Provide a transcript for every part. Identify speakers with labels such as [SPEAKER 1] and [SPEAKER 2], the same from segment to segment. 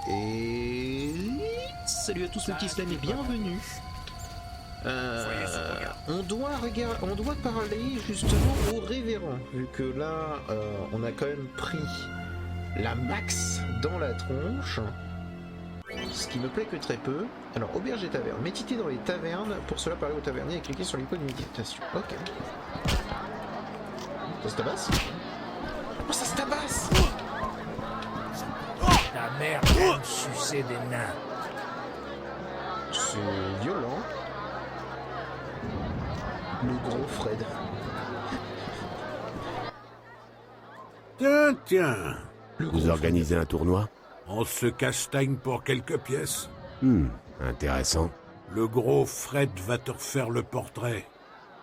[SPEAKER 1] Et salut à tous mes petits slams et bienvenue. On doit parler justement au révérend, vu que là on a quand même pris la max dans la tronche, ce qui me plaît que très peu. Alors, auberge et taverne, méditer dans les tavernes, pour cela parler au tavernier et cliquer sur l'icône de méditation. Ok. Ça se tabasse? Oh, ça se tabasse!
[SPEAKER 2] Ta mère aime sucer des nains.
[SPEAKER 1] C'est violent. Le gros Fred.
[SPEAKER 3] Tiens.
[SPEAKER 4] Vous organisez un tournoi?
[SPEAKER 3] On se castagne pour quelques pièces.
[SPEAKER 4] Intéressant.
[SPEAKER 3] Le gros Fred va te refaire le portrait.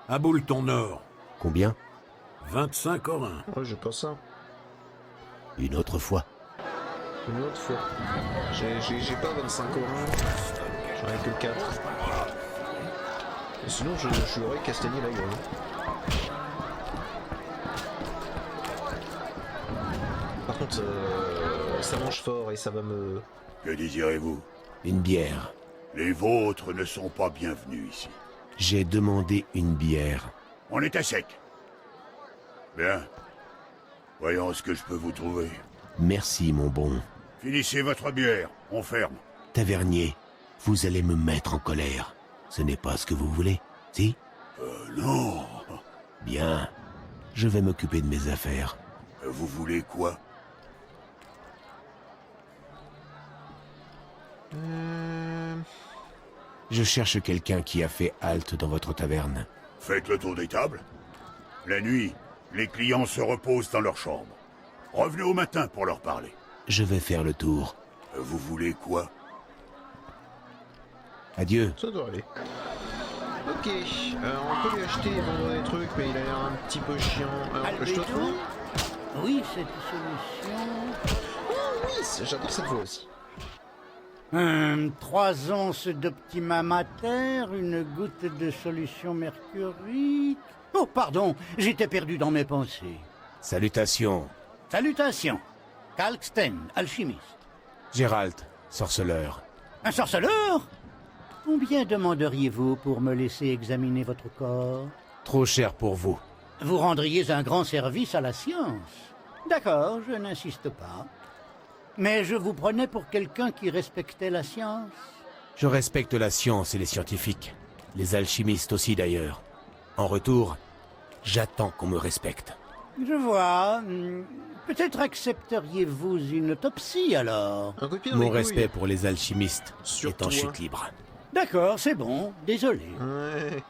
[SPEAKER 3] Aboule ton or.
[SPEAKER 4] Combien?
[SPEAKER 3] 25 orins.
[SPEAKER 1] Ouais, je pense ça.
[SPEAKER 4] Une autre fois.
[SPEAKER 1] Une autre fois. J'ai pas 25 orins. J'en ai que 4. Et sinon, je l'aurais castagné la gueule. Par contre, ça mange fort et ça va me...
[SPEAKER 5] Que désirez-vous?
[SPEAKER 4] Une bière.
[SPEAKER 5] Les vôtres ne sont pas bienvenus ici.
[SPEAKER 4] J'ai demandé une bière.
[SPEAKER 5] On est à sec. Bien. Voyons ce que je peux vous trouver.
[SPEAKER 4] Merci, mon bon.
[SPEAKER 5] Finissez votre bière, on ferme.
[SPEAKER 4] Tavernier, vous allez me mettre en colère. Ce n'est pas ce que vous voulez, si?
[SPEAKER 5] Non.
[SPEAKER 4] Bien. Je vais m'occuper de mes affaires.
[SPEAKER 5] Vous voulez quoi?
[SPEAKER 4] Je cherche quelqu'un qui a fait halte dans votre taverne.
[SPEAKER 5] Faites le tour des tables. La nuit, les clients se reposent dans leur chambre. Revenez au matin pour leur parler.
[SPEAKER 4] Je vais faire le tour.
[SPEAKER 5] Vous voulez quoi?
[SPEAKER 4] Adieu.
[SPEAKER 1] Ça doit aller. Ok, on peut lui acheter et vendre des trucs, mais il a l'air un petit peu chiant. Alors, je te trouve.
[SPEAKER 2] Oui, cette solution...
[SPEAKER 1] Oh oui, j'adore cette voix aussi.
[SPEAKER 2] 3 onces d'Optima Mater, une goutte de solution mercurique... Oh, pardon, j'étais perdu dans mes pensées.
[SPEAKER 4] Salutations.
[SPEAKER 2] Salutations. Kalksten, alchimiste.
[SPEAKER 4] Gérald, sorceleur.
[SPEAKER 2] Un sorceleur? Combien demanderiez-vous pour me laisser examiner votre corps?
[SPEAKER 4] Trop cher pour vous.
[SPEAKER 2] Vous rendriez un grand service à la science. D'accord, je n'insiste pas. Mais je vous prenais pour quelqu'un qui respectait la science.
[SPEAKER 4] Je respecte la science et les scientifiques. Les alchimistes aussi d'ailleurs. En retour, j'attends qu'on me respecte.
[SPEAKER 2] Je vois. Peut-être accepteriez-vous une autopsie alors?
[SPEAKER 1] Un coup de pied dans
[SPEAKER 4] Mon
[SPEAKER 1] les couilles.
[SPEAKER 4] respect pour les alchimistes
[SPEAKER 1] Sur
[SPEAKER 4] est en
[SPEAKER 1] toi.
[SPEAKER 4] chute libre.
[SPEAKER 2] D'accord, c'est bon. Désolé.
[SPEAKER 1] Ouais.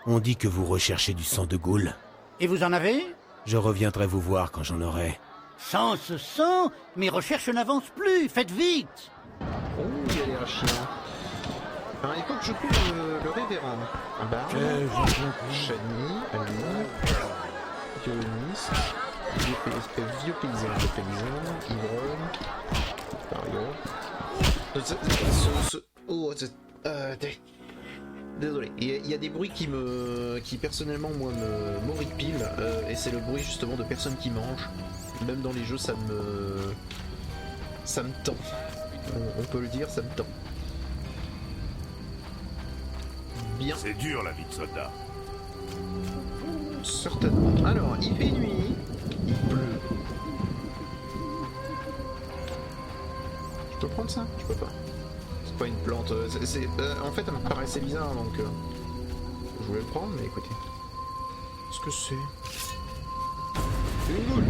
[SPEAKER 4] On dit que vous recherchez du sang de Ghoul.
[SPEAKER 2] Et vous en avez?
[SPEAKER 4] Je reviendrai vous voir quand j'en aurai.
[SPEAKER 2] Sans ce sang, mes recherches n'avancent plus. Faites vite.
[SPEAKER 1] Oh, il a l'air chiant. Alors, il faut que je trouve le révérend. Un bar. Chani, Ali, violoniste, vieux paysan, ivrogne, Mario. Oh, désolé, il y a des bruits qui personnellement moi m'horripilent, et c'est le bruit justement de personnes qui mangent. Même dans les jeux ça me tend. On peut le dire, ça me tend. Bien.
[SPEAKER 5] C'est dur la vie de soldat.
[SPEAKER 1] Certainement. Alors, il fait nuit, il pleut. Je peux prendre ça? Je peux pas. C'est pas une plante. En fait, elle me paraissait bizarre, donc je voulais le prendre, mais écoutez. Qu'est-ce que c'est? Une goule.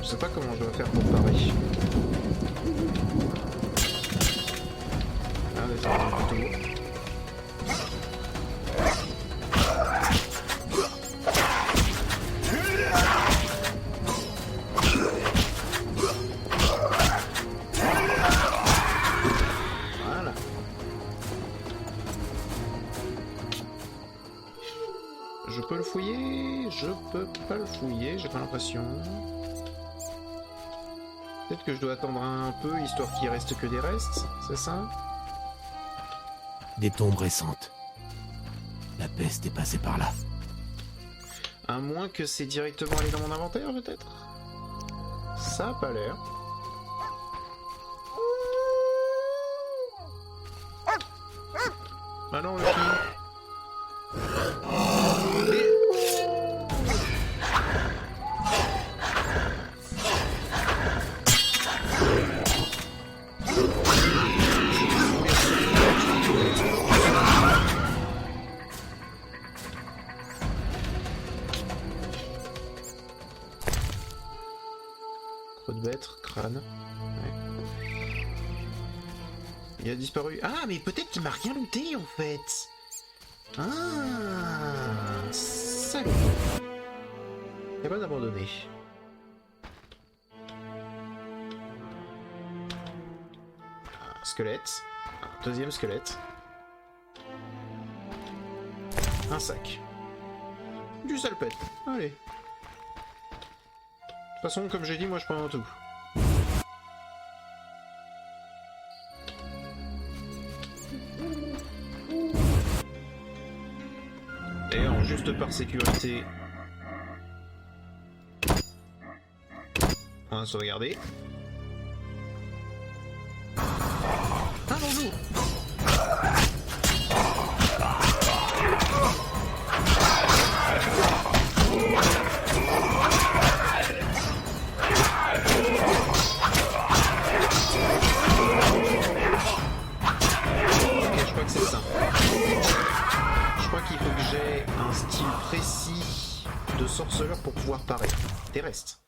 [SPEAKER 1] Je sais pas comment je dois faire pour parer. Ah, mais ça va plutôt. Voilà. Je peux le fouiller? Je peux pas le fouiller, j'ai pas l'impression. Peut-être que je dois attendre un peu, histoire qu'il reste que des restes, c'est ça?
[SPEAKER 4] Des tombes récentes. La peste est passée par là.
[SPEAKER 1] À moins que c'est directement allé dans mon inventaire, peut-être? Ça a pas l'air. Ah non, le film. Trop de bêtes, crâne. Ouais. Il a disparu. Ah, mais peut-être qu'il m'a rien looté en fait. Ah, salut. Il n'y a pas d'abandonné. Ah, squelette. Un deuxième squelette. Un sac. Du salpêtre. Allez. De toute façon, comme j'ai dit, moi je prends tout. Et en juste par sécurité, on va sauvegarder. Ah bonjour. Ok, je crois que c'est ça. Je crois qu'il faut que j'ai un style précis de sorceleur pour pouvoir parer. Des restes.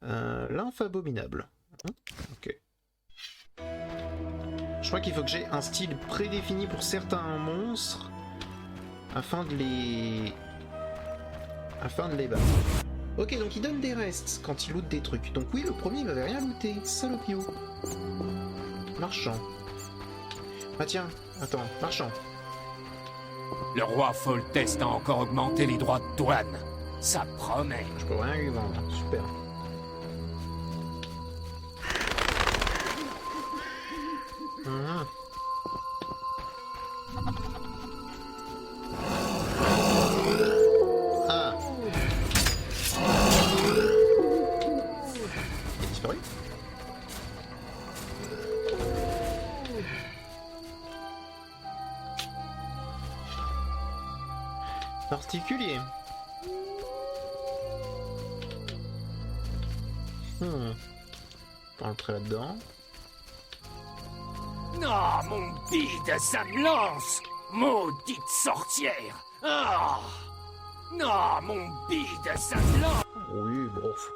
[SPEAKER 1] Lymphe abominable. Ok. Je crois qu'il faut que j'ai un style prédéfini pour certains monstres afin de les battre. Ok, donc il donne des restes quand il loot des trucs. Donc oui, le premier il m'avait rien looté. Salopio. Marchand. Ah tiens, attends, marchand.
[SPEAKER 6] Le roi Foltest a encore augmenté les droits de douane. Ça promet.
[SPEAKER 1] Je peux rien lui vendre. Super. Mhm. Ah. Il a disparu. Particulier. Pas entrer là-dedans.
[SPEAKER 6] Non, mon bide, ça me lance! Maudite sorcière! Ah! Non, mon bide, ça me lance!
[SPEAKER 1] Oui, bof.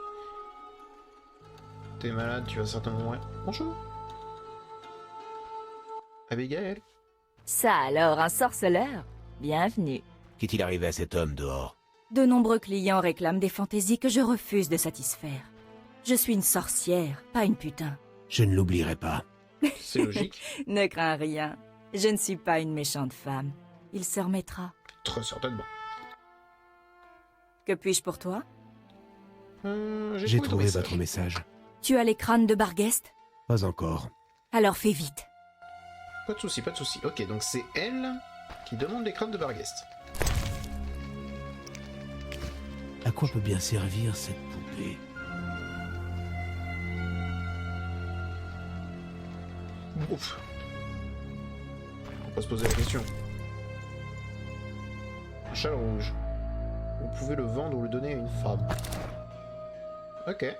[SPEAKER 1] T'es malade, tu vas certainement mourir. Bonjour. Abigail.
[SPEAKER 7] Ça alors, un sorceleur? Bienvenue.
[SPEAKER 4] Qu'est-il arrivé à cet homme dehors?
[SPEAKER 7] De nombreux clients réclament des fantaisies que je refuse de satisfaire. Je suis une sorcière, pas une putain.
[SPEAKER 4] Je ne l'oublierai pas.
[SPEAKER 1] C'est logique.
[SPEAKER 7] Ne crains rien. Je ne suis pas une méchante femme. Il se remettra.
[SPEAKER 1] Très certainement.
[SPEAKER 7] Que puis-je pour toi?
[SPEAKER 4] J'ai
[SPEAKER 1] ton
[SPEAKER 4] trouvé
[SPEAKER 1] message.
[SPEAKER 4] votre message.
[SPEAKER 7] Tu as les crânes de Barghest?
[SPEAKER 4] Pas encore.
[SPEAKER 7] Alors fais vite.
[SPEAKER 1] Pas de soucis, pas de soucis. Ok, donc c'est elle qui demande les crânes de Barghest.
[SPEAKER 4] À quoi peut bien servir cette poupée?
[SPEAKER 1] Ouf. On va se poser la question. Un châle rouge. Vous pouvez le vendre ou le donner à une femme. Ok. Et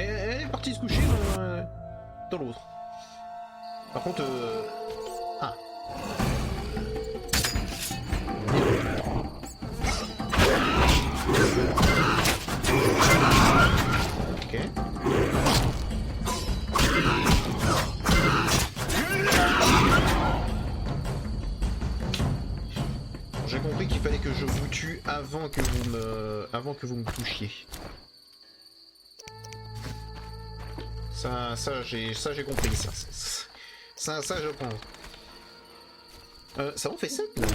[SPEAKER 1] elle est partie se coucher dans l'autre. Par contre... Ah. Ok. J'ai compris qu'il fallait que je vous tue avant que vous me touchiez. Ça j'ai compris ça. Ça je prends. Ça en fait 7 là.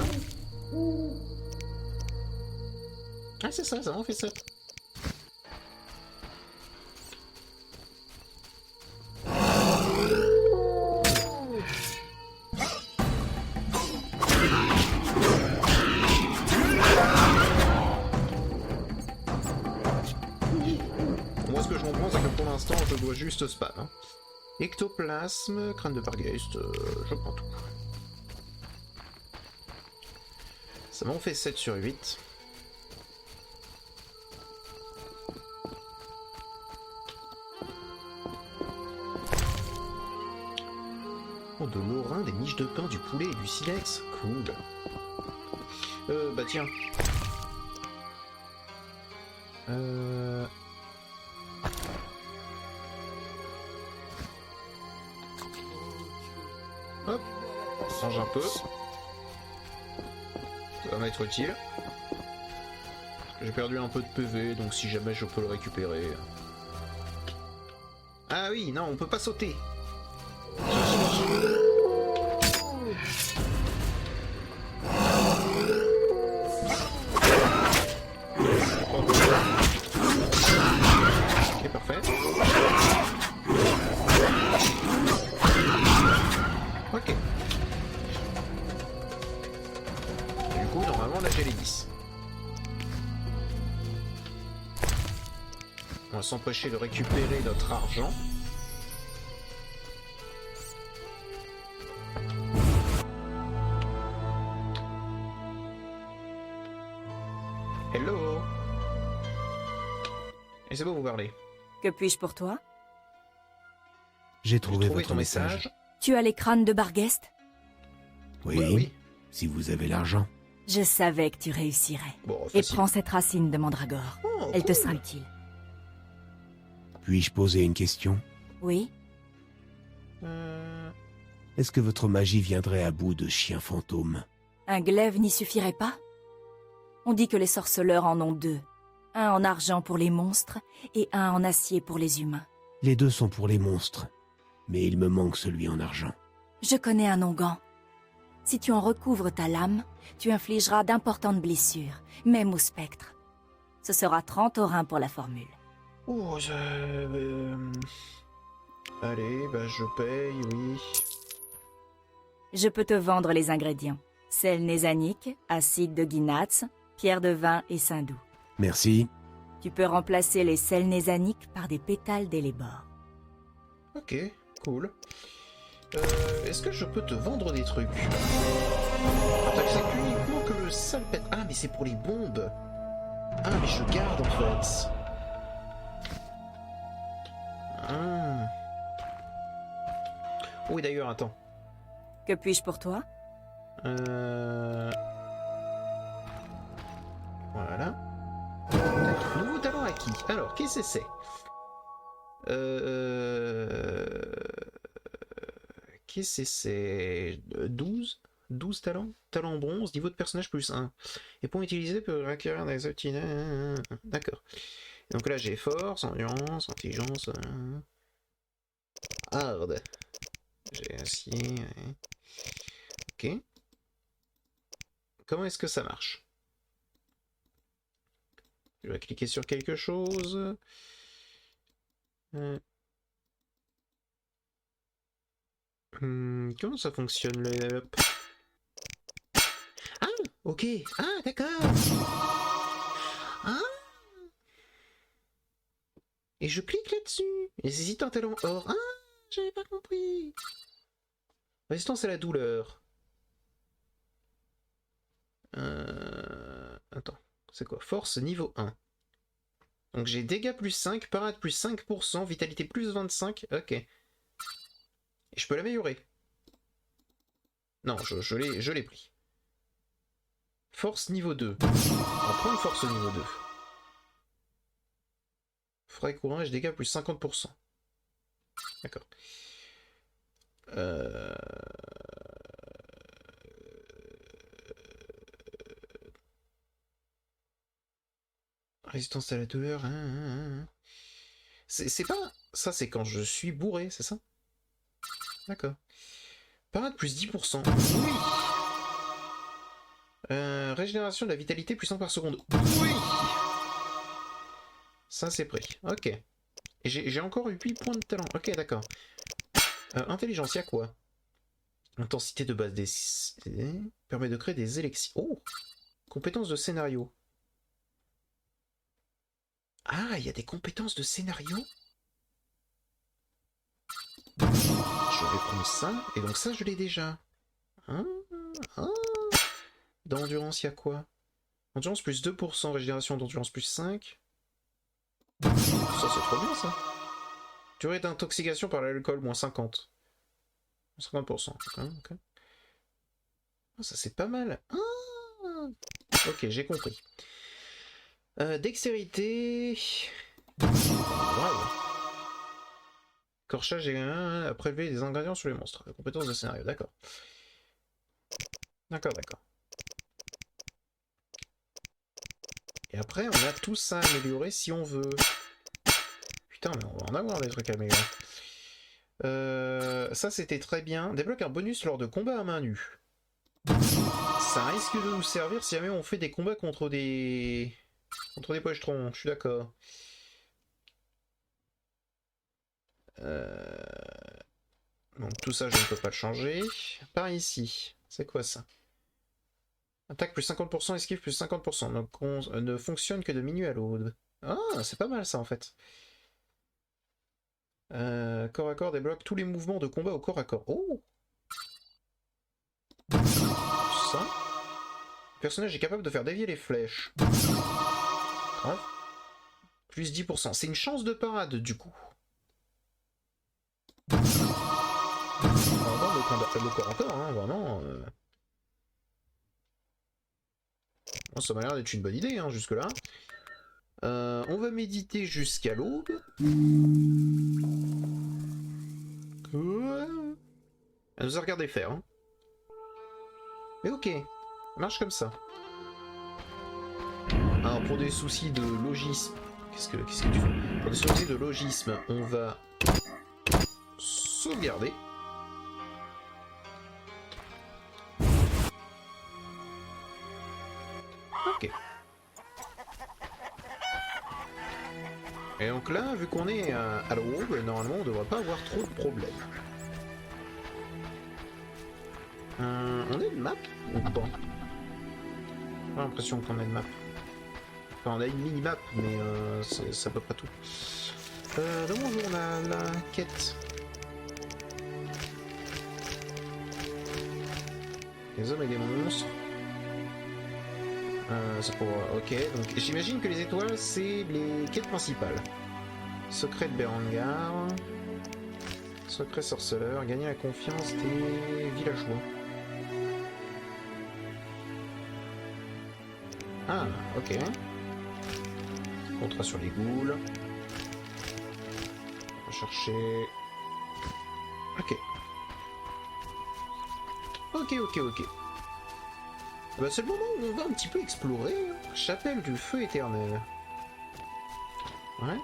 [SPEAKER 1] Ah c'est ça en fait 7. Moi, ce que je comprends, c'est que pour l'instant, je dois juste spam. Hein. Ectoplasme, crâne de Barghest, je prends tout. Ça m'en fait 7 sur 8. Oh, de l'orin, des miches de pain, du poulet et du silex. Cool. Bah tiens. Hop. Change un peu. Ça va m'être utile. J'ai perdu un peu de PV, donc si jamais je peux le récupérer. Ah oui, non, on peut pas sauter. Ok, parfait. Ok. Du coup, normalement, là j'ai les 10. On va s'empêcher de récupérer notre argent. Hello. Et c'est beau vous parler.
[SPEAKER 7] Que puis-je pour toi?
[SPEAKER 4] J'ai
[SPEAKER 1] J'ai
[SPEAKER 4] trouvé
[SPEAKER 1] trouvé
[SPEAKER 4] votre
[SPEAKER 1] ton
[SPEAKER 4] message.
[SPEAKER 1] message.
[SPEAKER 7] Tu as les crânes de Barghest?
[SPEAKER 4] Oui,
[SPEAKER 1] Bah oui.
[SPEAKER 4] si vous avez l'argent.
[SPEAKER 7] Je savais que tu réussirais.
[SPEAKER 1] Bon,
[SPEAKER 7] Et
[SPEAKER 1] facile.
[SPEAKER 7] prends cette racine de mandragore.
[SPEAKER 1] Oh,
[SPEAKER 7] Elle te
[SPEAKER 1] cool.
[SPEAKER 7] sera utile.
[SPEAKER 4] Puis-je poser une question?
[SPEAKER 7] Oui?
[SPEAKER 4] Est-ce que votre magie viendrait à bout de chiens fantômes?
[SPEAKER 7] Un glaive n'y suffirait pas? On dit que les sorceleurs en ont deux. Un en argent pour les monstres et un en acier pour les humains.
[SPEAKER 4] Les deux sont pour les monstres, mais il me manque celui en argent.
[SPEAKER 7] Je connais un onguent. Si tu en recouvres ta lame, tu infligeras d'importantes blessures, même au spectre. Ce sera 30 aurins pour la formule.
[SPEAKER 1] Oh, allez, bah je paye, oui.
[SPEAKER 7] Je peux te vendre les ingrédients. Sel nésanique, acide de guinatz, pierre de vin et saindoux.
[SPEAKER 4] Merci.
[SPEAKER 7] Tu peux remplacer les sels nésaniques par des pétales d'élébore.
[SPEAKER 1] Ok, cool. Est-ce que je peux te vendre des trucs? T'acceptes uniquement que le salpêtre... Ah, mais c'est pour les bombes. Ah, mais je garde en fait. Ah. Oui, d'ailleurs, attends.
[SPEAKER 7] Que puis-je pour toi?
[SPEAKER 1] Voilà. Nouveau talent acquis. Alors, qu'est-ce que c'est? Qu'est-ce que c'est? 12 talents? Talent bronze, niveau de personnage plus 1. Et pour utiliser pour acquérir des outils. D'accord. Donc là j'ai force, endurance, intelligence. Hard. J'ai acier. Ouais. Ok. Comment est-ce que ça marche? Je vais cliquer sur quelque chose. Comment ça fonctionne le level up? Ah, ok. Ah, d'accord. Ah. Et je clique là-dessus. Et nécessite un talent or. Ah, j'avais pas compris. Résistance à la douleur. Attends, c'est quoi? Force niveau 1. Donc j'ai dégâts plus 5, parade plus 5%, vitalité plus 25. Ok. Et je peux l'améliorer. Non, je l'ai pris. Force niveau 2. On va prendre force niveau 2. Frais courage, dégâts plus 50%. D'accord. Résistance à la douleur. C'est pas... Ça, c'est quand je suis bourré, c'est ça? D'accord. Parade plus 10%. Oui. Régénération de la vitalité plus 1 par seconde. Oui. Ça, c'est pris. Ok. Et j'ai encore eu 8 points de talent. Ok, d'accord. Intelligence, y'a quoi? Intensité de base des... permet de créer des élections. Oh. Compétence de scénario. Ah, il y a des compétences de scénario. Je vais prendre ça, et donc ça je l'ai déjà. Hein, hein. D'endurance, il y a quoi? Endurance plus 2%, régénération d'endurance plus 5. Ça c'est trop bien ça. Durée d'intoxication par l'alcool, moins 50. 50%. Ok. Ah, ça c'est pas mal. Ah. Ok, j'ai compris. Dextérité. Wow. Corchage et à prélever des ingrédients sur les monstres. Compétences de scénario, d'accord. D'accord. Et après, on a tout ça à améliorer si on veut. Putain, mais on va en avoir des trucs à améliorer. Ça, c'était très bien. Débloque un bonus lors de combats à main nue. Ça risque de nous servir si jamais on fait des combats contre des pochetrons, je suis d'accord. Donc tout ça, je ne peux pas le changer. Par ici, c'est quoi ça? Attaque plus 50%, esquive plus 50%. Donc on ne fonctionne que de minuit à l'aube. Ah, c'est pas mal ça en fait. Corps à corps débloque tous les mouvements de combat au corps à corps. Oh! Ça. Le personnage est capable de faire dévier les flèches. Hein? Plus 10%. C'est une chance de parade du coup. Le corps à corps, hein, vraiment. Bon, ça m'a l'air d'être une bonne idée, hein, jusque-là. On va méditer jusqu'à l'aube. Elle nous a regardé faire. Hein. Mais ok, ça marche comme ça. Alors pour des soucis de logisme... Qu'est-ce que tu fais? Pour des soucis de logisme, on va sauvegarder. Ok. Et donc là, vu qu'on est à l'aube, normalement on devrait pas avoir trop de problèmes. On a une map ou pas? J'ai l'impression qu'on a une map. Enfin, on a une mini-map, mais c'est à peu près tout. Bonjour, on a la quête. Les hommes et les monstres. C'est pour... Ok, donc j'imagine que les étoiles, c'est les quêtes principales. Secret de Berengar. Secret sorceleur. Gagner la confiance des villageois. Ah, ok. Contrat sur les ghouls. On va chercher... Ok. Ok. Bah, c'est le moment où on va un petit peu explorer. Chapelle du feu éternel. Ouais.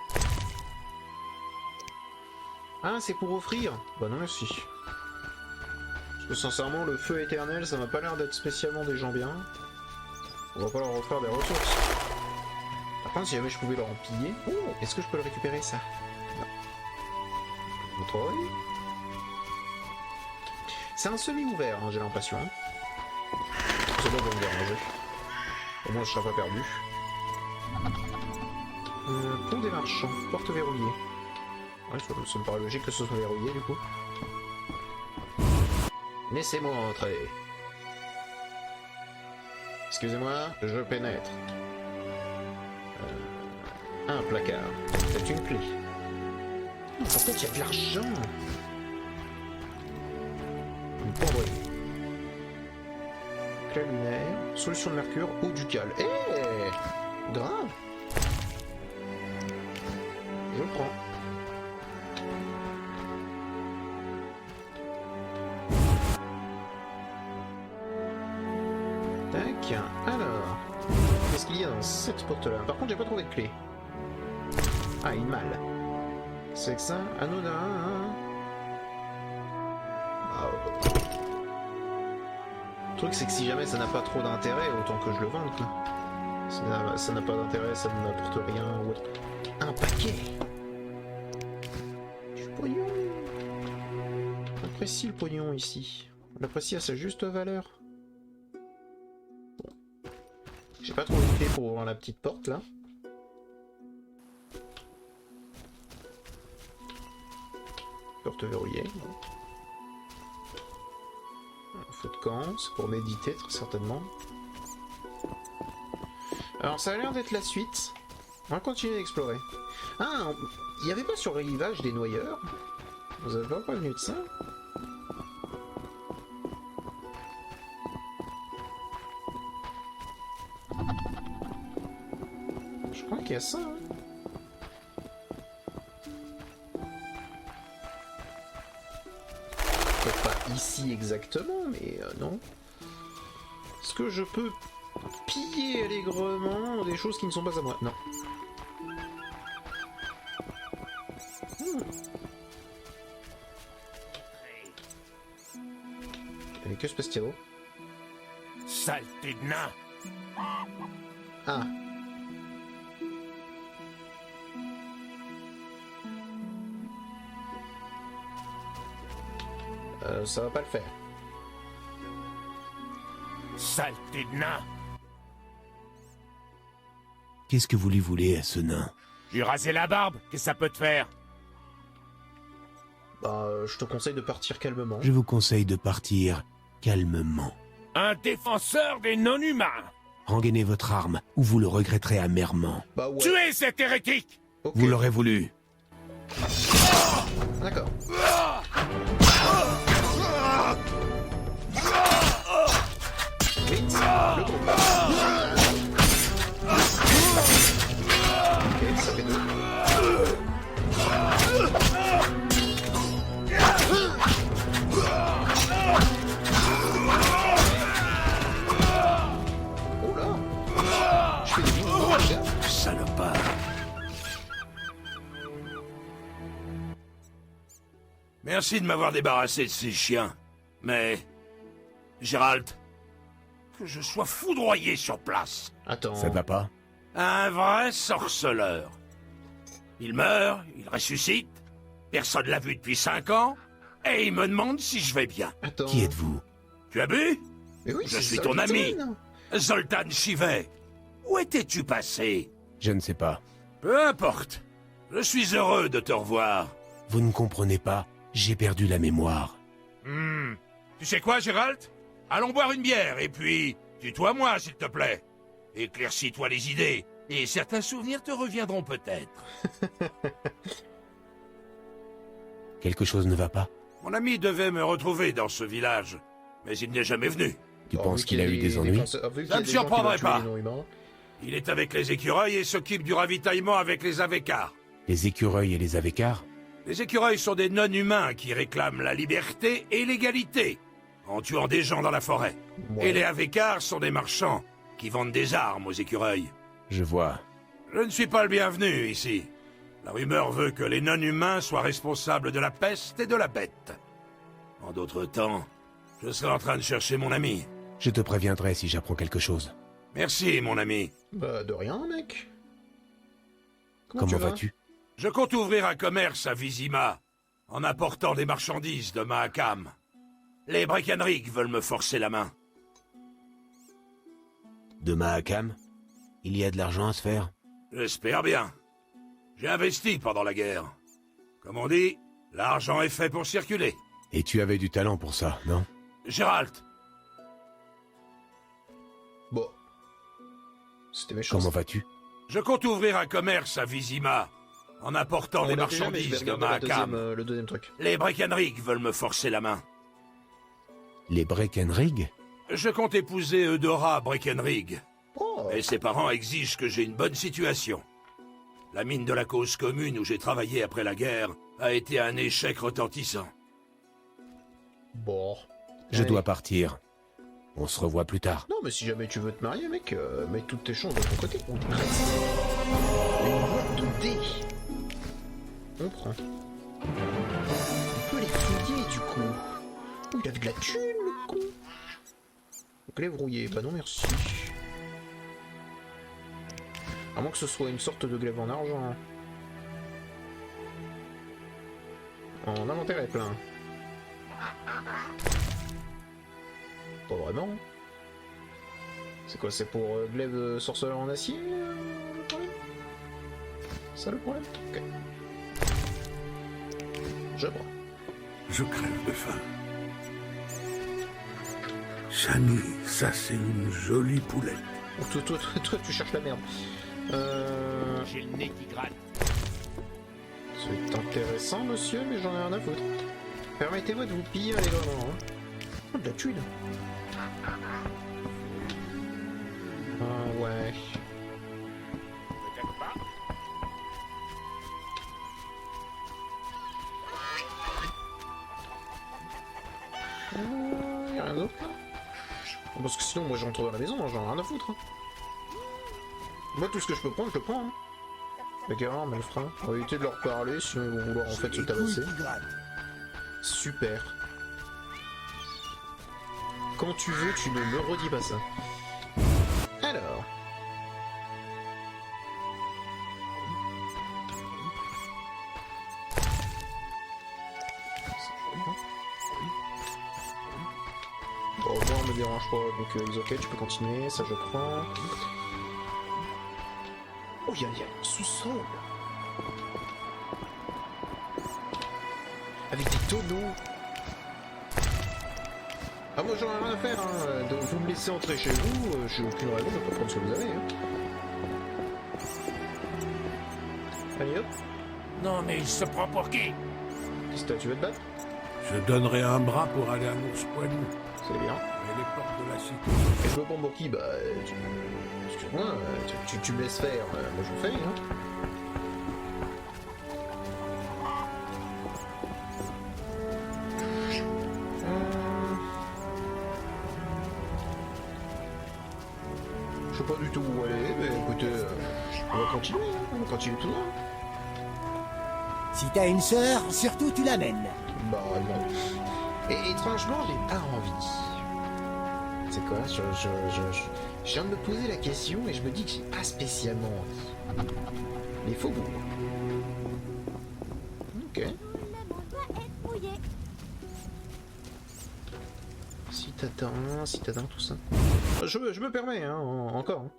[SPEAKER 1] Ah, c'est pour offrir? Bah non merci. Parce que sincèrement, le feu éternel, ça m'a pas l'air d'être spécialement des gens bien. On va pas leur offrir des ressources. Par contre, si jamais je pouvais leur en piller... Oh, est-ce que je peux le récupérer, ça? Non. Vous trouvez? C'est un semi-ouvert, hein, j'ai l'impression. C'est bon, va me déranger. Au moins, je serai pas perdu. Pont des marchands, porte verrouillée. Ouais, ça me paraît logique que ce soit verrouillé, du coup. Laissez-moi entrer. Excusez-moi, je pénètre. Un placard. C'est une clé. Oh, par contre, il y a de l'argent. Une penderie. Clé lunaire. Solution de mercure. Eau ducale. Eh, grave. Je prends. Tac. Alors. Qu'est-ce qu'il y a dans cette porte-là? Par contre, j'ai pas trouvé de clé. Ah, une malle. C'est que ça? Anodin. Le truc, c'est que si jamais ça n'a pas trop d'intérêt, autant que je le vende. Ça n'a pas d'intérêt, ça ne m'apporte rien. Ouais. Un paquet. Du pognon. On apprécie le pognon ici. On l'apprécie à sa juste valeur. Bon. J'ai pas trouvé de clé pour ouvrir la petite porte là. porte verrouillée. Bon. Un feu de camp, c'est pour méditer très certainement. Alors ça a l'air d'être la suite. On va continuer d'explorer. Ah, il n'y avait pas sur le rivage des noyeurs? Vous avez pas prévenu de ça? Je crois qu'il y a ça. Hein. Peut-être pas ici exactement, mais non. Est-ce que je peux piller allègrement des choses qui ne sont pas à moi? Non. Et que se passe-t-il?
[SPEAKER 6] Saleté de nain!
[SPEAKER 1] Ah. Ça va pas le faire.
[SPEAKER 6] Saleté de nain!
[SPEAKER 4] Qu'est-ce que vous lui voulez à ce nain?
[SPEAKER 6] J'ai rasé la barbe, qu'est-ce que ça peut te faire?
[SPEAKER 1] Bah, je te conseille de partir calmement.
[SPEAKER 4] Je vous conseille de partir calmement.
[SPEAKER 6] Un défenseur des non-humains!
[SPEAKER 4] Rengainez votre arme, ou vous le regretterez amèrement.
[SPEAKER 1] Bah ouais.
[SPEAKER 6] Tuez cet hérétique!
[SPEAKER 1] Ok.
[SPEAKER 4] Vous l'aurez voulu.
[SPEAKER 1] D'accord. Vite, le groupe. Ok, ça fait deux. Oh là! Je fais des mouvements, les gars.
[SPEAKER 4] Salopard.
[SPEAKER 6] Merci de m'avoir débarrassé de ces chiens. Mais... Gérald... Que je sois foudroyé sur place.
[SPEAKER 1] Attends.
[SPEAKER 4] Ça va pas?
[SPEAKER 6] Un vrai sorceleur. Il meurt, il ressuscite, personne l'a vu depuis 5 ans, et il me demande si je vais bien.
[SPEAKER 1] Attends.
[SPEAKER 4] Qui êtes-vous?
[SPEAKER 6] Tu as bu?
[SPEAKER 1] Mais oui,
[SPEAKER 6] Je
[SPEAKER 1] c'est
[SPEAKER 6] suis
[SPEAKER 1] ça,
[SPEAKER 6] ton
[SPEAKER 1] le
[SPEAKER 6] ami.
[SPEAKER 1] Zoltan.
[SPEAKER 6] Zoltan Chivet. Où étais-tu passé?
[SPEAKER 4] Je ne sais pas.
[SPEAKER 6] Peu importe. Je suis heureux de te revoir.
[SPEAKER 4] Vous ne comprenez pas, j'ai perdu la mémoire.
[SPEAKER 6] Tu sais quoi, Gérald? Allons boire une bière, et puis... Tutoie-moi, s'il te plaît. Éclaircis-toi les idées, et certains souvenirs te reviendront peut-être.
[SPEAKER 4] Quelque chose ne va pas?
[SPEAKER 6] Mon ami devait me retrouver dans ce village, mais il n'est jamais venu.
[SPEAKER 4] Tu
[SPEAKER 1] Alors,
[SPEAKER 4] penses
[SPEAKER 1] vu
[SPEAKER 4] qu'il a eu des ennuis?
[SPEAKER 1] Ça
[SPEAKER 6] ne surprendrait pas. Il est avec les écureuils et s'occupe du ravitaillement avec les Avekars.
[SPEAKER 4] Les écureuils et les Avekars?
[SPEAKER 6] Les écureuils sont des non-humains qui réclament la liberté et l'égalité, en tuant des gens dans la forêt.
[SPEAKER 1] Ouais.
[SPEAKER 6] Et les Avekars sont des marchands qui vendent des armes aux écureuils.
[SPEAKER 4] Je vois.
[SPEAKER 6] Je ne suis pas le bienvenu ici. La rumeur veut que les non-humains soient responsables de la peste et de la bête. En d'autres temps, je serai en train de chercher mon ami.
[SPEAKER 4] Je te préviendrai si j'apprends quelque chose.
[SPEAKER 6] Merci, mon ami.
[SPEAKER 1] Bah, de rien, mec.
[SPEAKER 4] Comment
[SPEAKER 1] tu vas?
[SPEAKER 4] vas-tu?
[SPEAKER 6] Je compte ouvrir un commerce à Vizima, en apportant des marchandises de Mahakam. Les Breckenridge veulent me forcer la main.
[SPEAKER 4] De Mahakam? Il y a de l'argent à se faire?
[SPEAKER 6] J'espère bien. J'ai investi pendant la guerre. Comme on dit, l'argent est fait pour circuler.
[SPEAKER 4] Et tu avais du talent pour ça, non?
[SPEAKER 6] Gérald,
[SPEAKER 1] Bon. C'était méchant.
[SPEAKER 4] Comment vas-tu?
[SPEAKER 6] je compte ouvrir un commerce à Vizima, en apportant
[SPEAKER 1] On
[SPEAKER 6] des
[SPEAKER 1] l'a fait jamais, je vais
[SPEAKER 6] marchandises de
[SPEAKER 1] regarder
[SPEAKER 6] Mahakam.
[SPEAKER 1] le deuxième truc.
[SPEAKER 6] Les Breckenridge veulent me forcer la main.
[SPEAKER 4] Les Breckenridge?
[SPEAKER 6] Je compte épouser Eudora Breckenridge,
[SPEAKER 1] Oh.
[SPEAKER 6] et ses parents exigent que j'ai une bonne situation. La mine de la cause commune où j'ai travaillé après la guerre a été un échec retentissant.
[SPEAKER 1] Bon.
[SPEAKER 4] Je
[SPEAKER 1] Allez.
[SPEAKER 4] dois partir. On se revoit plus tard.
[SPEAKER 1] Non, mais si jamais tu veux te marier, mec, mets toutes tes chances de ton côté. On reste. Une boîte de dés. On prend. On peut les fouiller, du coup. Oh, il avait de la thune, le con. Glaive rouillé. Bah non, merci. À moins que ce soit une sorte de glaive en argent. En inventaire est plein. Pas vraiment. C'est quoi, c'est pour glaive sorceleur en acier le problème? Ça le problème? Ok. Je prends.
[SPEAKER 3] Je crève de faim. Shani, ça c'est une jolie poulette.
[SPEAKER 1] Oh, toi, tu cherches la merde.
[SPEAKER 4] J'ai le nez qui gratte.
[SPEAKER 1] C'est intéressant, monsieur, mais j'en ai rien à foutre. Permettez-moi de vous piller allègrement. Hein. Oh, de la thune. Ah ouais.
[SPEAKER 4] Peut-être pas.
[SPEAKER 1] Y'a rien d'autre là? Parce que sinon, moi j'entre dans la maison, j'en ai rien à foutre. Hein. Moi, tout ce que je peux prendre, je le prends. Hein. D'accord, malfrat. On va éviter de leur parler, sinon ils vont vouloir en fait se tabasser. Super. Quand tu veux, tu ne me redis pas ça. Alors. Bon, moi on me dérange pas, donc ok, tu peux continuer, ça je prends. Oh, il y a un sous-sol. Avec des tonneaux. Ah, moi j'en ai rien à faire, hein. Donc, vous me laissez entrer chez vous, j'ai aucune raison de pas prendre ce que vous avez. Hein. Allez hop.
[SPEAKER 4] Non, mais il se prend pour qui?
[SPEAKER 1] Qu'est-ce que tu veux te battre?
[SPEAKER 3] Je donnerai un bras pour aller à l'ours poilu.
[SPEAKER 1] C'est bien.
[SPEAKER 3] Mais les portes de la cité.
[SPEAKER 1] Et je me prends pour qui? Bah, excuse-moi, tu me laisses faire, moi je vous fais, hein. Je sais pas du tout où aller, mais écoutez, on va continuer, hein. On va continuer tout le long.
[SPEAKER 8] Si t'as une sœur, surtout tu l'amènes.
[SPEAKER 1] Bah non. Et étrangement, j'ai pas envie. C'est quoi? Je viens de me poser la question et je me dis que j'ai pas spécialement envie. Mais faut boire. Ok. Citadin, tout ça. Je me permets, hein, encore. Hein.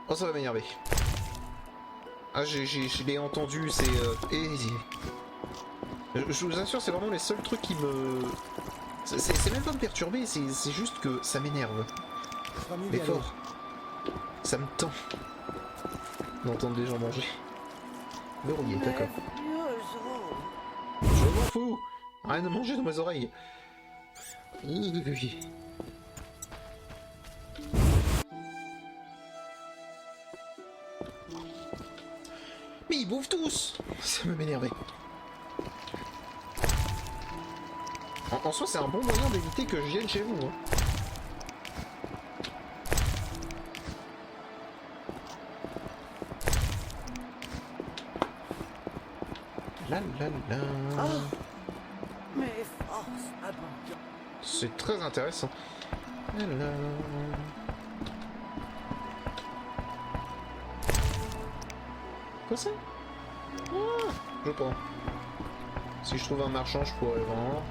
[SPEAKER 1] Oh, ça va m'énerver. Ah, je l'ai entendu, c'est... Je vous assure, c'est vraiment les seuls trucs qui me... C'est même pas me perturber, c'est juste que ça m'énerve. Mais fort. Ça me tend d'entendre des gens manger. Verrouillé, d'accord. Je m'en fous. Rien de manger dans mes oreilles. Mais ils bouffent tous. Ça me m'énerver. En soi, c'est un bon moyen d'éviter que je vienne chez vous. Hein. C'est très intéressant. Quoi ça? Ah, je prends. Si je trouve un marchand, je pourrais vendre.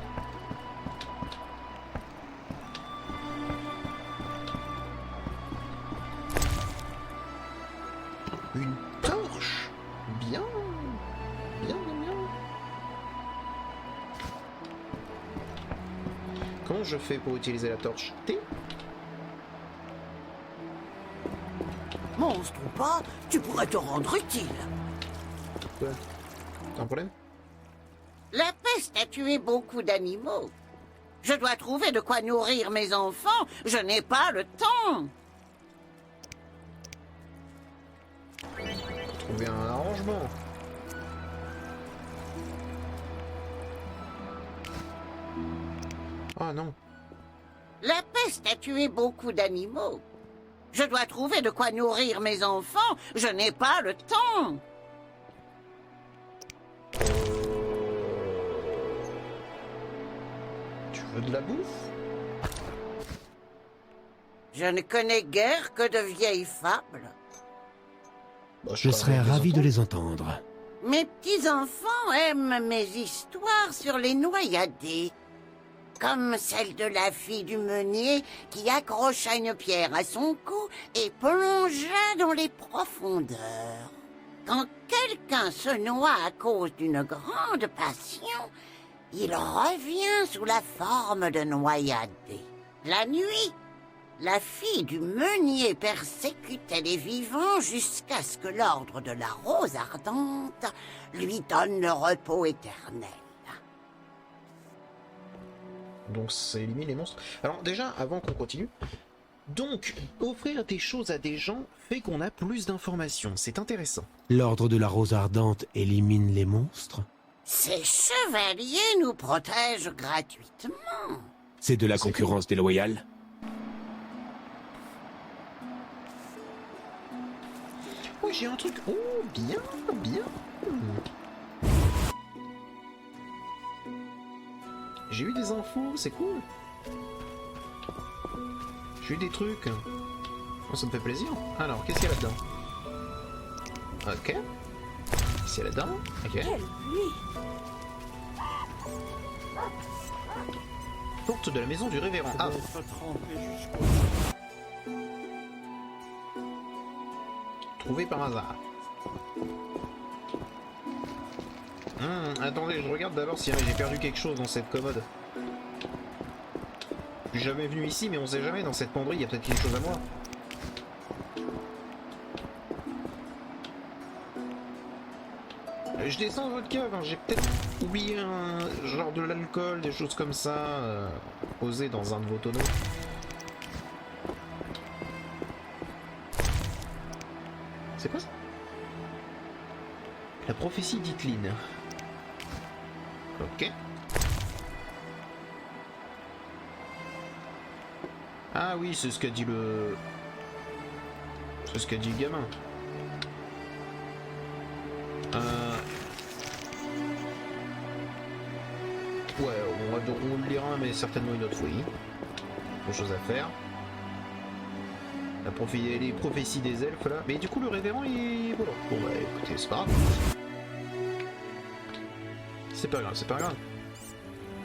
[SPEAKER 1] Une torche. Bien. Bien. Comment je fais pour utiliser la torche? T?
[SPEAKER 8] Monstre ou pas, tu pourrais te rendre utile.
[SPEAKER 1] Quoi? T'as un problème?
[SPEAKER 9] La peste a tué beaucoup d'animaux. Je dois trouver de quoi nourrir mes enfants. Je n'ai pas le temps.
[SPEAKER 1] Trouver un arrangement. Ah non.
[SPEAKER 9] La peste a tué beaucoup d'animaux. Je dois trouver de quoi nourrir mes enfants. Je n'ai pas le temps.
[SPEAKER 1] Tu veux de la bouffe?
[SPEAKER 9] Je ne connais guère que de vieilles fables.
[SPEAKER 1] Bah,
[SPEAKER 4] Je serais ravi de les entendre.
[SPEAKER 9] Mes petits-enfants aiment mes histoires sur les noyadés. Comme celle de la fille du meunier qui accrocha une pierre à son cou et plongea dans les profondeurs. Quand quelqu'un se noie à cause d'une grande passion, il revient sous la forme de noyadé. La nuit, la fille du meunier persécutait les vivants jusqu'à ce que l'ordre de la Rose Ardente lui donne le repos éternel.
[SPEAKER 1] Donc ça élimine les monstres. Alors déjà, avant qu'on continue, donc offrir des choses à des gens fait qu'on a plus d'informations. C'est intéressant.
[SPEAKER 4] L'ordre de la Rose Ardente élimine les monstres?
[SPEAKER 9] Ces chevaliers nous protègent gratuitement.
[SPEAKER 4] C'est de la concurrence déloyale?
[SPEAKER 1] Oh, j'ai un truc. Oh, bien, bien. J'ai eu des infos, c'est cool. J'ai eu des trucs. Oh, ça me fait plaisir. Alors, qu'est-ce qu'il y a là-dedans? Ok. Qu'est-ce qu'il y a là-dedans? Ok. Porte de la maison du révérend. Ah. Trouvé par hasard. Attendez, je regarde d'abord si j'ai perdu quelque chose dans cette commode. Je suis jamais venu ici, mais on sait jamais, dans cette penderie, il y a peut-être quelque chose à moi. Je descends dans votre cave, hein. J'ai peut-être oublié un genre de l'alcool, des choses comme ça, posées dans un de vos tonneaux. C'est quoi ça? La prophétie d'Itline. Ok. Ah oui, c'est ce qu'a dit le... C'est ce qu'a dit le gamin. Ouais, on le lira, mais certainement une autre fois. Autre chose à faire. Les prophéties des elfes là. Mais du coup le révérend il... Voilà. Bon bah écoutez, c'est pas grave. C'est pas grave, c'est pas grave.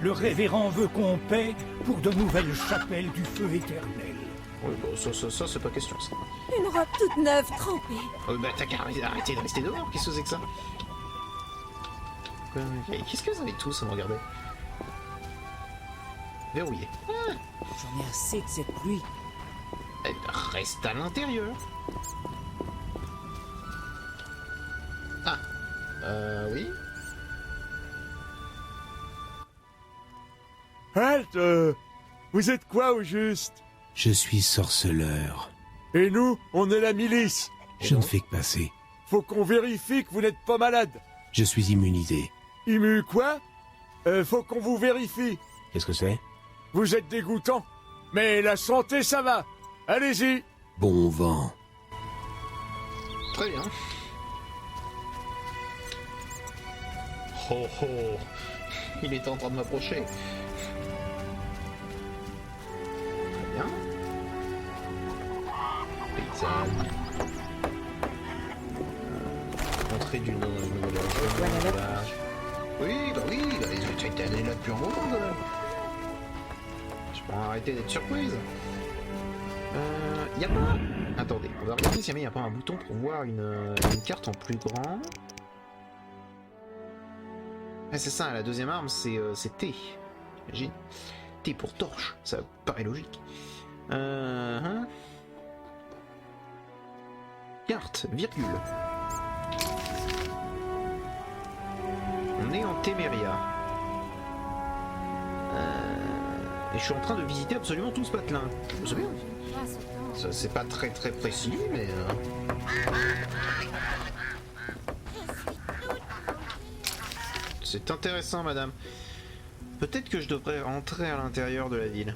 [SPEAKER 10] Le révérend veut qu'on paie pour de nouvelles chapelles du feu éternel.
[SPEAKER 1] Oui, bon, ça c'est pas question ça.
[SPEAKER 7] Une robe toute neuve trempée.
[SPEAKER 1] Bah t'as qu'à arrêter de rester dehors, qu'est-ce que c'est que ça? Qu'est-ce que vous avez tous à me regarder? Verrouillé.
[SPEAKER 8] J'en ai assez de cette pluie.
[SPEAKER 1] Reste à l'intérieur. Ah. Oui.
[SPEAKER 11] Halte. Vous êtes quoi au juste?
[SPEAKER 4] Je suis sorceleur.
[SPEAKER 11] Et nous, on est la milice.
[SPEAKER 4] Je ne fais que passer.
[SPEAKER 11] Faut qu'on vérifie que vous n'êtes pas malade.
[SPEAKER 4] Je suis immunisé.
[SPEAKER 11] Immu quoi? Faut qu'on vous vérifie.
[SPEAKER 4] Qu'est-ce que c'est?
[SPEAKER 11] Vous êtes dégoûtant. Mais la santé, ça va. Allez-y.
[SPEAKER 4] Bon vent.
[SPEAKER 1] Très bien. Oh oh. Il était en train de m'approcher. Très bien. Paysanne. Entrée d'une nouvelle village. Oui, bah ils étaient allés là depuis un moment quand même. Je peux arrêter d'être surprise. Y'a pas... Attendez, on va regarder s'il n'y a pas un bouton pour voir une carte en plus grand. Ah, c'est ça, la deuxième arme, c'est T. J'imagine. T pour torche, ça paraît logique. Carte, virgule. On est en Téméria. Et je suis en train de visiter absolument tout ce patelin. C'est bien. Ça, c'est pas très précis, mais... C'est intéressant, madame. Peut-être que je devrais rentrer à l'intérieur de la ville.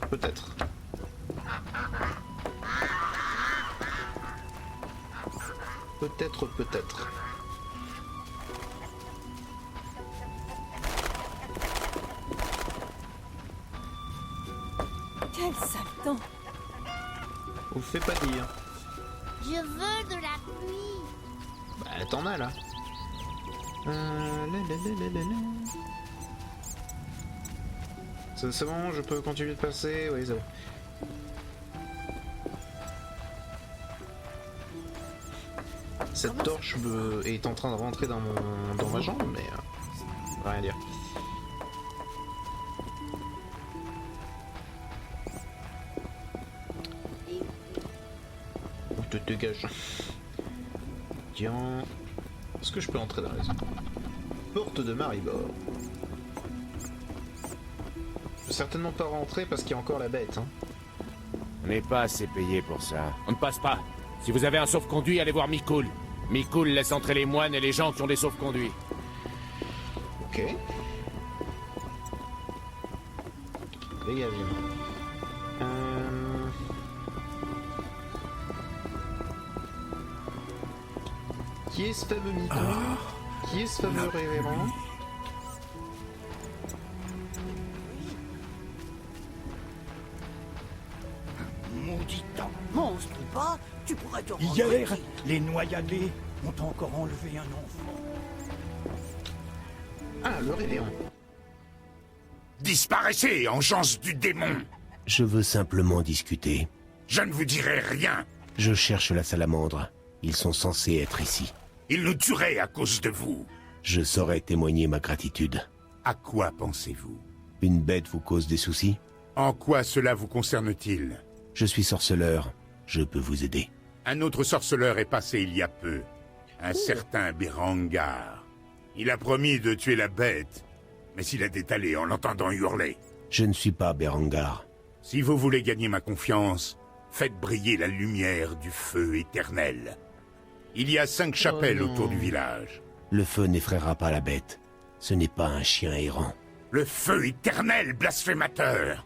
[SPEAKER 1] Peut-être. Peut-être.
[SPEAKER 7] Quel sale temps.
[SPEAKER 1] Vous faites pas dire.
[SPEAKER 9] Je veux de la pluie.
[SPEAKER 1] Bah, t'en as là. C'est bon, je peux continuer de passer. Oui, c'est bon. cette torche est en train de rentrer dans ma jambe, mais rien dire. Oh, te dégage. Tiens, est-ce que je peux entrer dans la zone? Porte de Maribor. Je peux certainement pas rentrer parce qu'il y a encore la bête. Hein.
[SPEAKER 4] On n'est pas assez payé pour ça. On ne passe pas. Si vous avez un sauf-conduit, allez voir Mikul. Mikul laisse entrer les moines et les gens qui ont des sauf-conduits.
[SPEAKER 1] Ok. Dégage. Qui est ce fameux Mikul? Qui est ce fameux révérend?
[SPEAKER 10] Maudit monstre ou pas, tu pourrais te rendre. Hier, les noyadés ont encore enlevé un enfant.
[SPEAKER 1] Ah, le révérend.
[SPEAKER 5] Disparaissez, engeance du démon!
[SPEAKER 4] Je veux simplement discuter.
[SPEAKER 5] Je ne vous dirai rien.
[SPEAKER 4] Je cherche la salamandre. Ils sont censés être ici.
[SPEAKER 5] Ils nous tueraient à cause de vous.
[SPEAKER 4] Je saurais témoigner ma gratitude.
[SPEAKER 5] À quoi pensez-vous?
[SPEAKER 4] Une bête vous cause des soucis?
[SPEAKER 5] En quoi cela vous concerne-t-il?
[SPEAKER 4] Je suis sorceleur. Je peux vous aider.
[SPEAKER 5] Un autre sorceleur est passé il y a peu. Un certain Berengar. Il a promis de tuer la bête, mais il a détalé en l'entendant hurler.
[SPEAKER 4] Je ne suis pas Berengar.
[SPEAKER 5] Si vous voulez gagner ma confiance, faites briller la lumière du feu éternel. Il y a 5 chapelles autour du village.
[SPEAKER 4] Le feu n'effraiera pas la bête. Ce n'est pas un chien errant.
[SPEAKER 5] Le feu éternel, blasphémateur!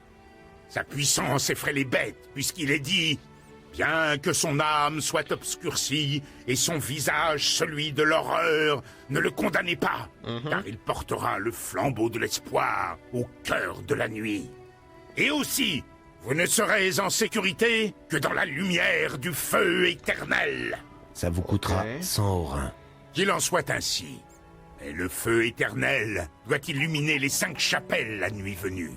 [SPEAKER 5] Sa puissance effraie les bêtes, puisqu'il est dit « Bien que son âme soit obscurcie, et son visage celui de l'horreur, ne le condamnez pas, car il portera le flambeau de l'espoir au cœur de la nuit. Et aussi, vous ne serez en sécurité que dans la lumière du feu éternel. »
[SPEAKER 4] Ça vous coûtera 100 orins.
[SPEAKER 5] Qu'il en soit ainsi. Mais le feu éternel doit illuminer les 5 chapelles la nuit venue.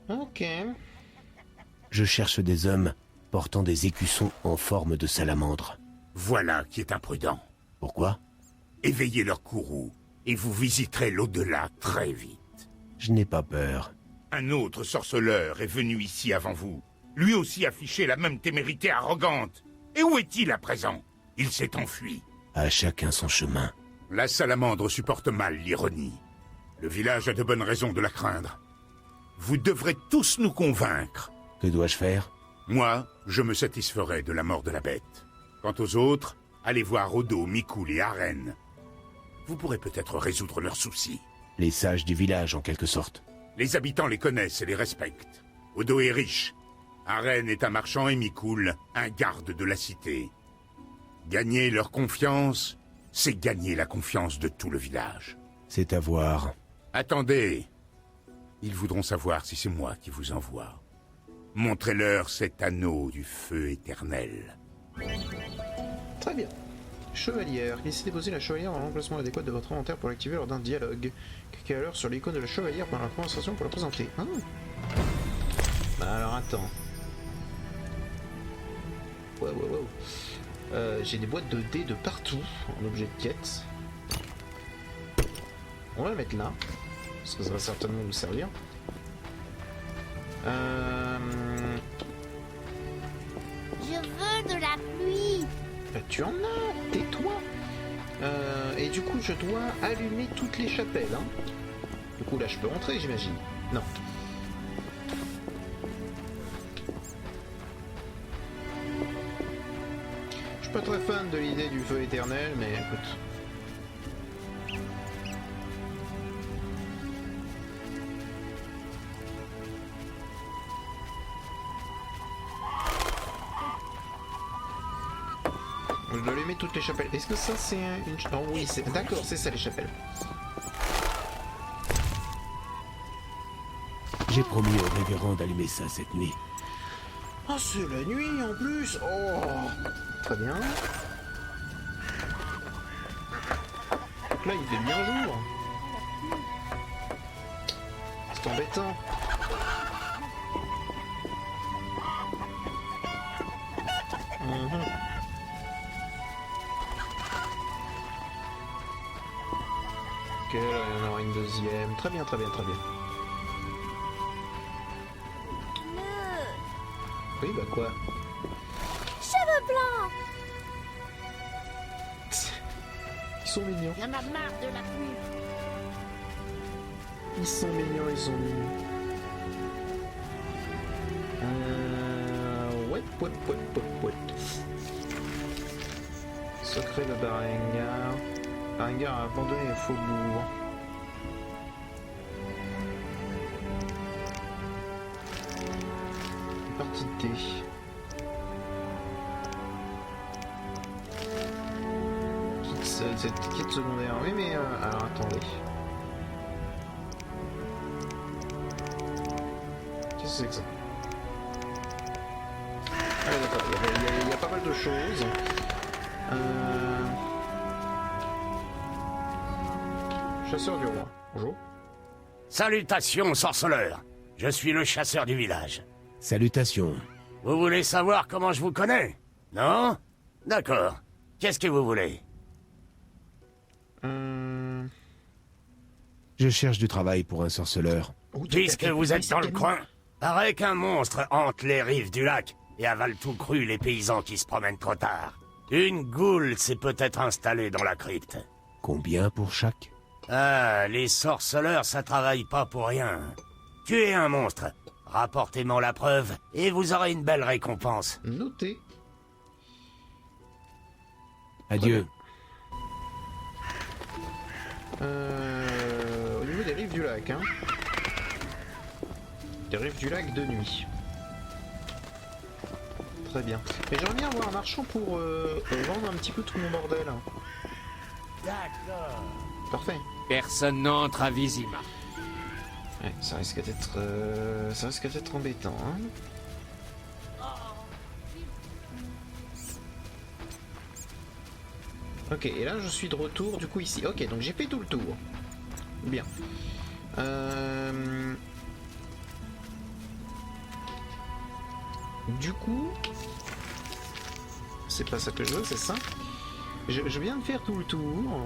[SPEAKER 1] Ok.
[SPEAKER 4] Je cherche des hommes portant des écussons en forme de salamandre.
[SPEAKER 5] Voilà qui est imprudent.
[SPEAKER 4] Pourquoi?
[SPEAKER 5] Éveillez leur courroux, et vous visiterez l'au-delà très vite.
[SPEAKER 4] Je n'ai pas peur.
[SPEAKER 5] Un autre sorceleur est venu ici avant vous. Lui aussi affichait la même témérité arrogante. Et où est-il à présent? Il s'est enfui.
[SPEAKER 4] À chacun son chemin.
[SPEAKER 5] La salamandre supporte mal l'ironie. Le village a de bonnes raisons de la craindre. Vous devrez tous nous convaincre.
[SPEAKER 4] Que dois-je faire?
[SPEAKER 5] Moi, je me satisferai de la mort de la bête. Quant aux autres, allez voir Odo, Mikul et Aren. Vous pourrez peut-être résoudre leurs soucis.
[SPEAKER 4] Les sages du village, en quelque sorte.
[SPEAKER 5] Les habitants les connaissent et les respectent. Odo est riche. Aren est un marchand et Mikul, un garde de la cité. Gagner leur confiance, c'est gagner la confiance de tout le village.
[SPEAKER 4] C'est à voir.
[SPEAKER 5] Attendez. Ils voudront savoir si c'est moi qui vous envoie. Montrez-leur cet anneau du feu éternel.
[SPEAKER 1] Très bien. Chevalière. Laissez déposer la chevalière dans l'emplacement adéquat de votre inventaire pour l'activer lors d'un dialogue. Cliquez alors sur l'icône de la chevalière pendant la conversation pour la présenter. Ah. Bah alors attends. Wow. J'ai des boîtes de dés de partout en objet de quête. On va la mettre là, parce que ça va certainement nous servir.
[SPEAKER 12] Je veux de la pluie.
[SPEAKER 1] Bah, tu en as, tais-toi. Et du coup, je dois allumer toutes les chapelles. Hein. Du coup, là, je peux rentrer, j'imagine. Non. Je suis pas très fan de l'idée du feu éternel, mais écoute. Je dois allumer toutes les chapelles. Est-ce que ça c'est une... Oh oui, c'est... D'accord, c'est ça les chapelles.
[SPEAKER 4] J'ai promis au révérend d'allumer ça cette nuit.
[SPEAKER 1] Oh, c'est la nuit en plus. Oh, très bien. Donc là, il fait bien jour. C'est embêtant. Mhm. Ok, là, il y en aura une deuxième. Très bien, très bien, très bien. Oui, bah quoi?
[SPEAKER 12] Cheveux blancs.
[SPEAKER 1] Ils sont mignons.
[SPEAKER 12] Il y en a marre de la pluie.
[SPEAKER 1] Ils sont mignons, ils sont mignons. Ouais. Secret de Barengar. Barengar a abandonné les faubourgs. Partie de thé. Cette quête secondaire. Oui, mais alors attendez. Qu'est-ce que c'est que ça? Ah ouais, d'accord, il y a pas mal de choses. Chasseur du roi. Bonjour.
[SPEAKER 5] Salutations, sorceleur. Je suis le chasseur du village.
[SPEAKER 4] Salutations.
[SPEAKER 5] Vous voulez savoir comment je vous connais? Non? D'accord. Qu'est-ce que vous voulez?
[SPEAKER 4] Je cherche du travail pour un sorceleur.
[SPEAKER 5] Puisque vous êtes dans le coin, paraît qu'un monstre hante les rives du lac et avale tout cru les paysans qui se promènent trop tard. Une goule s'est peut-être installée dans la crypte.
[SPEAKER 4] Combien pour chaque?
[SPEAKER 5] Ah, les sorceleurs, ça travaille pas pour rien. Tuez un monstre, rapportez-moi la preuve, et vous aurez une belle récompense.
[SPEAKER 1] Notez.
[SPEAKER 4] Adieu.
[SPEAKER 1] Au niveau des rives du lac, hein. Des rives du lac de nuit. Très bien. Mais j'aimerais bien avoir un marchand pour vendre un petit peu tout mon bordel.
[SPEAKER 5] D'accord.
[SPEAKER 1] Parfait.
[SPEAKER 13] Personne n'entre à Vizima.
[SPEAKER 1] Ouais, ça risque d'être embêtant, hein. Ok, et là je suis de retour du coup ici. Ok, donc j'ai fait tout le tour. Bien. Du coup, c'est pas ça que je veux, c'est ça. Je viens de faire tout le tour.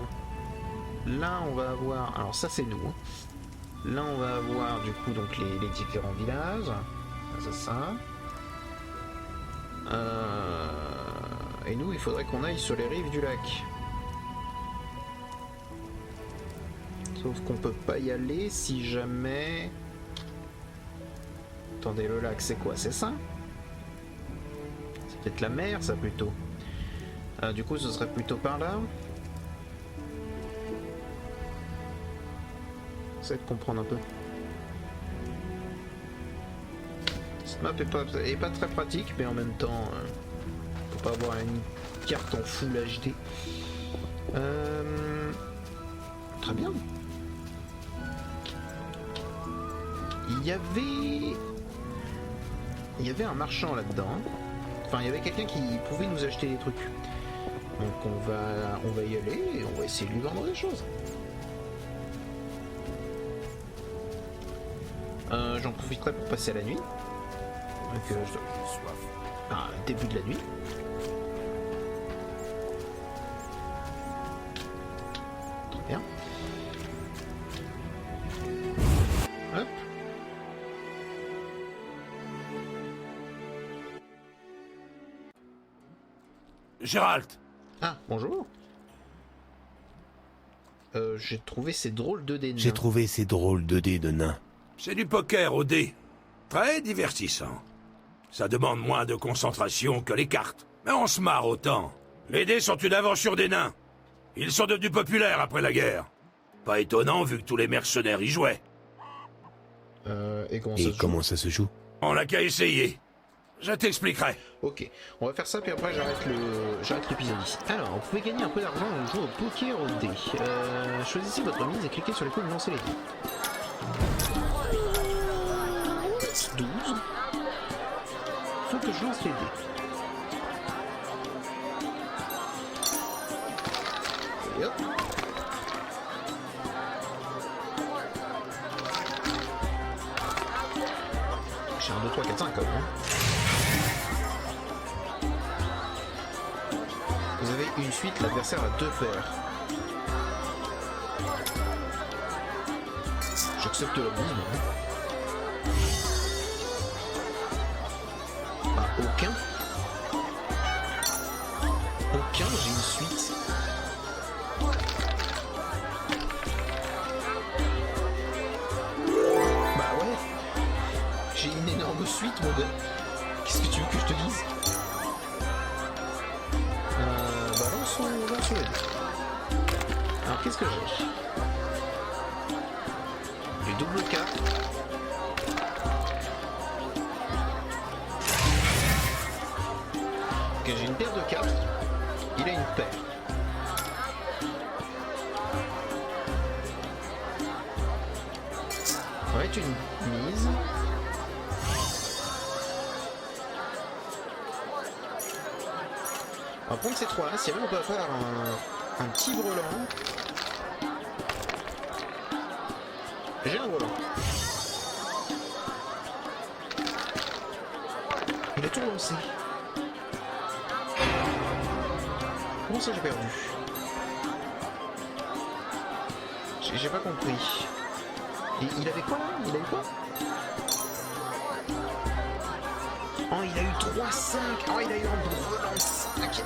[SPEAKER 1] Là, on va avoir... Alors ça, c'est nous. Hein. Là, on va avoir, du coup, donc les différents villages. Ça, c'est ça. Et nous, il faudrait qu'on aille sur les rives du lac. Sauf qu'on peut pas y aller si jamais... Attendez, le lac, c'est quoi? C'est ça? C'est peut-être la mer, ça, plutôt. Du coup, ce serait plutôt par là. J'essaie de comprendre un peu. Cette map est pas très pratique, mais en même temps, faut pas avoir une carte en full HD. Très bien. Il y avait un marchand là-dedans. Enfin, il y avait quelqu'un qui pouvait nous acheter des trucs. Donc on va y aller et on va essayer de lui vendre des choses. J'en profiterai pour passer à la nuit. Donc début de la nuit. Très bien. Hop.
[SPEAKER 6] Gérald.
[SPEAKER 1] Ah, bonjour. J'ai trouvé ces drôles de dés.
[SPEAKER 4] J'ai trouvé ces drôles de dés de nains.
[SPEAKER 6] C'est du poker au dé. Très divertissant. Ça demande moins de concentration que les cartes. Mais on se marre autant. Les dés sont une aventure des nains. Ils sont devenus populaires après la guerre. Pas étonnant vu que tous les mercenaires y jouaient.
[SPEAKER 1] Et
[SPEAKER 4] comment ça se joue?
[SPEAKER 6] On n'a qu'à essayer. Je t'expliquerai.
[SPEAKER 1] Ok, on va faire ça, puis après j'arrête l'épisode ici. Alors, vous pouvez gagner un peu d'argent en jouant au poker au dé. Choisissez votre mise et cliquez sur l'écran de lancer les dés. 12. Faut que je lance les dés. Et hop. J'ai un 2, 3, 4, 5 quand même. Hein. Vous avez une suite, l'adversaire a 2 fers. J'accepte la mise, moi. Ah, aucun. Aucun, j'ai une suite. Bah ouais. J'ai une énorme suite, mon gars. Qu'est-ce que tu veux que je te dise? Bah lançons les deux. Alors qu'est-ce que j'ai? Du double 4. Ok, j'ai une paire de 4. Il a une paire. Ça va être une mise. On va prendre ces 3 là. Si jamais on peut faire un petit brelan. J'ai un brelan. Il a tout lancé. Comment ça j'ai perdu? J'ai pas compris. Et il avait quoi là? Il a eu quoi? Oh, il a eu 3-5. Oh, il a eu un brelan 5.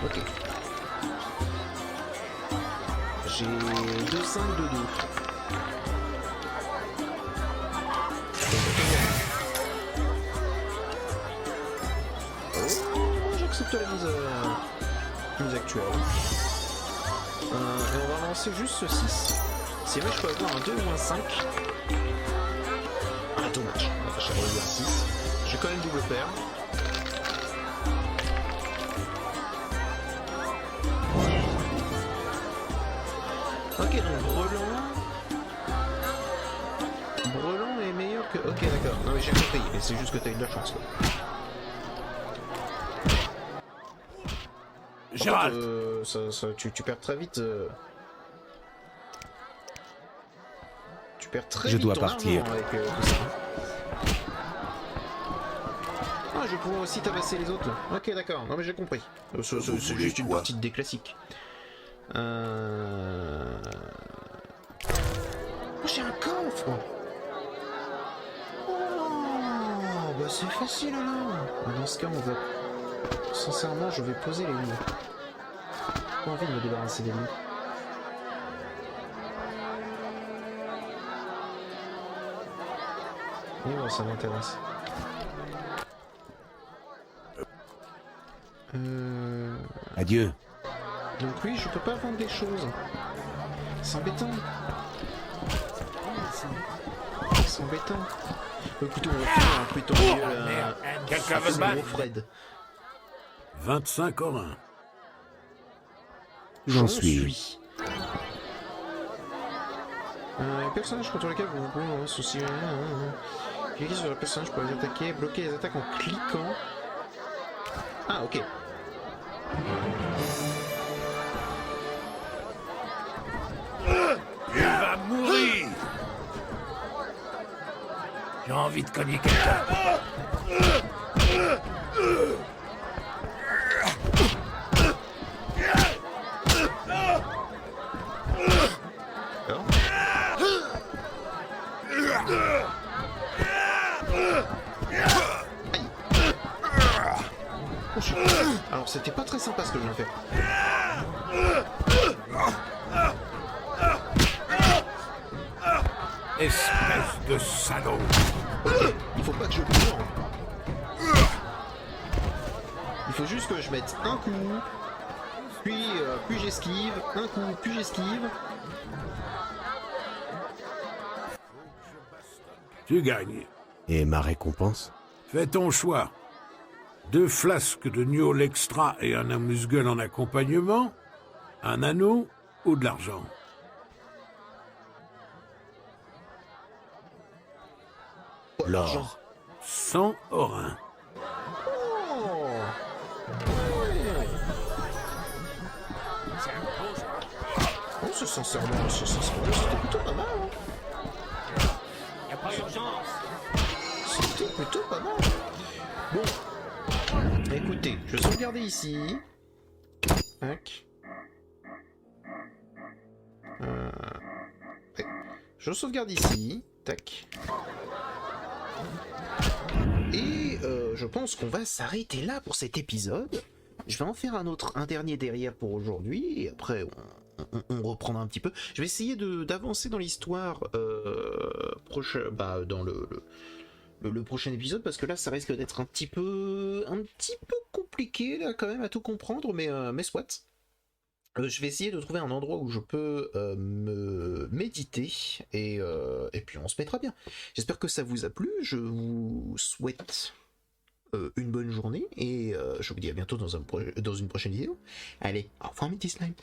[SPEAKER 1] Ok. J'ai 2-5, 2-2. Oh, j'accepte la mise actuelle. Et on va lancer juste ce 6. Si jamais je peux avoir un 2 ou un 5. Ah, dommage. J'aurais eu un 6. J'ai quand même double paire. Ok, donc Brelan est meilleur que... Ok, d'accord. Non mais j'ai compris, mais c'est juste que t'as eu de la chance, quoi.
[SPEAKER 3] Gérald,
[SPEAKER 1] tu perds très vite. Tu perds très
[SPEAKER 4] Je
[SPEAKER 1] vite
[SPEAKER 4] dois
[SPEAKER 1] ton
[SPEAKER 4] partir.
[SPEAKER 1] argent avec tout ça. Ah, je vais pouvoir aussi tabasser les autres là. Ok, d'accord. Non mais j'ai compris. C'est juste une partie de dés classiques. Oh, j'ai un coffre. Oh, bah c'est facile alors. Dans ce cas, on va... Sincèrement, je vais poser les lignes. J'ai pas envie de me débarrasser des lignes. Et bon, ça m'intéresse.
[SPEAKER 4] Adieu.
[SPEAKER 1] Donc oui, je peux pas vendre des choses. C'est embêtant. C'est embêtant. Écoutez, on va faire un plutôt
[SPEAKER 6] Quelqu'un veut se battre?
[SPEAKER 1] Fred.
[SPEAKER 3] 25 orins.
[SPEAKER 4] J'en suis.
[SPEAKER 1] Personnage contre lequel vous pouvez associer. Cliquez sur le personnage pour les attaquer. Bloquer les attaques en cliquant. Ah, ok.
[SPEAKER 6] Il va mourir. J'ai envie de cogner quelqu'un.
[SPEAKER 1] Alors c'était pas très sympa ce que je viens de faire.
[SPEAKER 6] Espèce de salaud.
[SPEAKER 1] Ok, il faut pas que je cours. Il faut juste que je mette un coup, puis j'esquive, un coup, puis j'esquive.
[SPEAKER 3] Tu gagnes.
[SPEAKER 4] Et ma récompense?
[SPEAKER 3] Fais ton choix. 2 flasques de gnôle extra et un amuse-gueule en accompagnement, un anneau ou de l'argent.
[SPEAKER 4] L'or.
[SPEAKER 3] 100 orins.
[SPEAKER 1] Oh, c'est sincèrement, c'était plutôt pas mal.
[SPEAKER 10] Y'a pas urgence.
[SPEAKER 1] C'était plutôt pas mal. Bon. écoutez, je vais sauvegarder ici. Tac. Ouais. Je sauvegarde ici. Tac. Et je pense qu'on va s'arrêter là pour cet épisode. Je vais en faire un dernier derrière pour aujourd'hui, et après on reprendra un petit peu. Je vais essayer d'avancer dans l'histoire dans le prochain épisode, parce que là ça risque d'être un petit peu compliqué là quand même à tout comprendre, mais soit. Je vais essayer de trouver un endroit où je peux me méditer, et puis on se mettra bien. J'espère que ça vous a plu, je vous souhaite une bonne journée, et je vous dis à bientôt dans une prochaine vidéo. Allez, au revoir mes petits slimes.